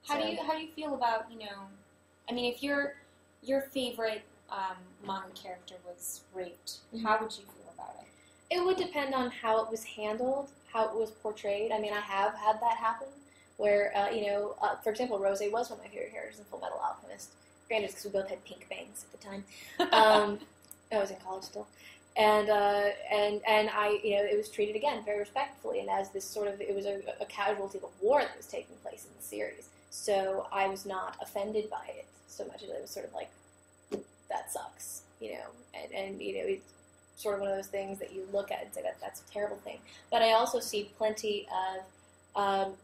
How do you feel about, I mean, if your favorite manga character was raped, how would you feel about it? It would depend on how it was handled, how it was portrayed. I mean, I have had that happen, where, for example, Rose was one of my favorite characters in Full Metal Alchemist. Granted, because we both had pink bangs at the time. I was in college still. And I, it was treated, again, very respectfully, and as this sort of, it was a casualty of a war that was taking place in the series. So I was not offended by it so much as it was sort of like, that sucks, and it's sort of one of those things that you look at and say that's a terrible thing. But I also see plenty of,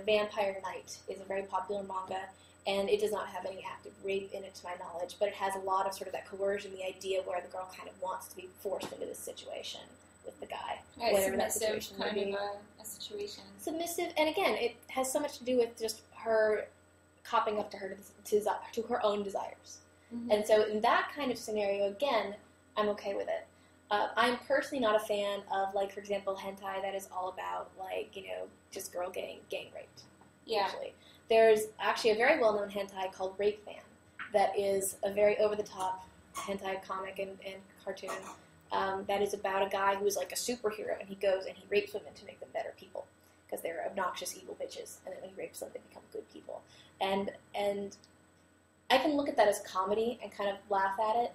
Vampire Knight is a very popular manga, and it does not have any active rape in it to my knowledge, but it has a lot of sort of that coercion, the idea where the girl kind of wants to be forced into this situation with the guy, whatever that situation kind may be. of a situation. Submissive, and again, it has so much to do with just her copping up to her own desires. Mm-hmm. And so in that kind of scenario, again, I'm okay with it. I'm personally not a fan of, like, for example, hentai that is all about, just girl getting gang raped. Yeah. Usually. There's actually a very well-known hentai called Rapeman that is a very over-the-top hentai comic and cartoon that is about a guy who is like a superhero, and he goes and he rapes women to make them better people because they're obnoxious, evil bitches, and then when he rapes them, they become good people. And I can look at that as comedy and kind of laugh at it,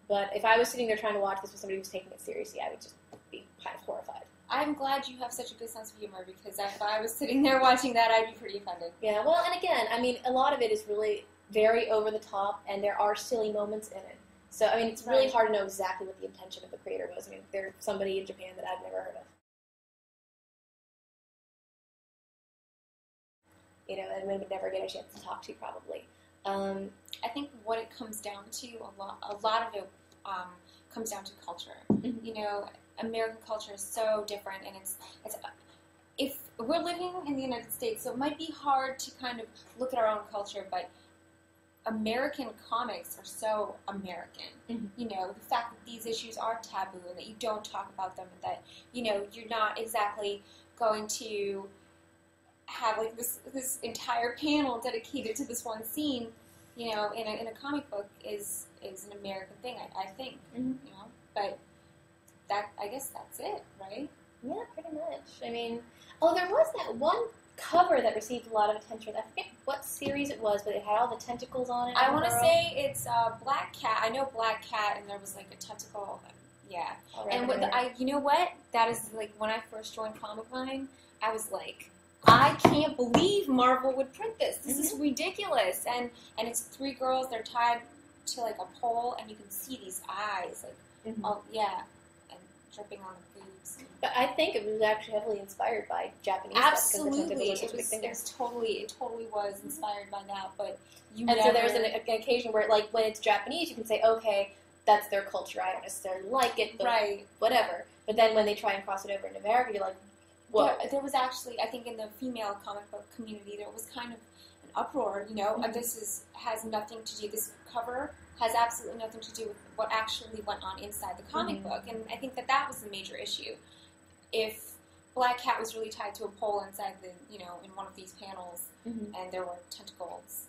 but if I was sitting there trying to watch this with somebody who was taking it seriously, I would just be kind of horrified. I'm glad you have such a good sense of humor, because if I was sitting there watching that, I'd be pretty offended. Yeah, well, and again, I mean, a lot of it is really very over the top, and there are silly moments in it. So, I mean, it's really hard to know exactly what the intention of the creator was. I mean, there's somebody in Japan that I've never heard of. And we would never get a chance to talk to, probably. I think what it comes down to, a lot of it comes down to culture. Mm-hmm. American culture is so different, and it's if we're living in the United States, so it might be hard to kind of look at our own culture, but American comics are so American. Mm-hmm. The fact that these issues are taboo and that you don't talk about them, and that, you're not exactly going to have like this entire panel dedicated to this one scene, in a comic book is an American thing, I think. Mm-hmm. But I guess that's it, right? Yeah, pretty much. I mean, there was that one cover that received a lot of attention. I forget what series it was, but it had all the tentacles on it. I want to say it's Black Cat. I know Black Cat, and there was like a tentacle. Yeah. And you know what? That is like when I first joined Comic Vine, I was like, I can't believe Marvel would print this. This is ridiculous. And it's three girls. They're tied to like a pole, and you can see these eyes, like, and dripping on the boobs. But I think it was actually heavily inspired by Japanese Absolutely, stuff, because it totally was inspired by that. But so there's an occasion where, like, when it's Japanese, you can say, okay, that's their culture. I don't necessarily like it, but whatever. But then when they try and cross it over in America, you're like, what? There was actually, I think, in the female comic book community, there was kind of an uproar. And this has nothing to do. This cover has absolutely nothing to do with what actually went on inside the comic book. And I think that was the major issue. If Black Cat was really tied to a pole inside the, in one of these panels, and there were tentacles,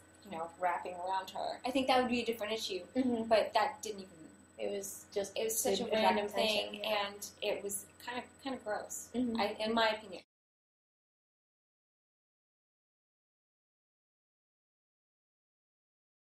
wrapping around her, I think that would be a different issue. But that didn't even. It was such a random thing, and it was kind of gross, in my opinion.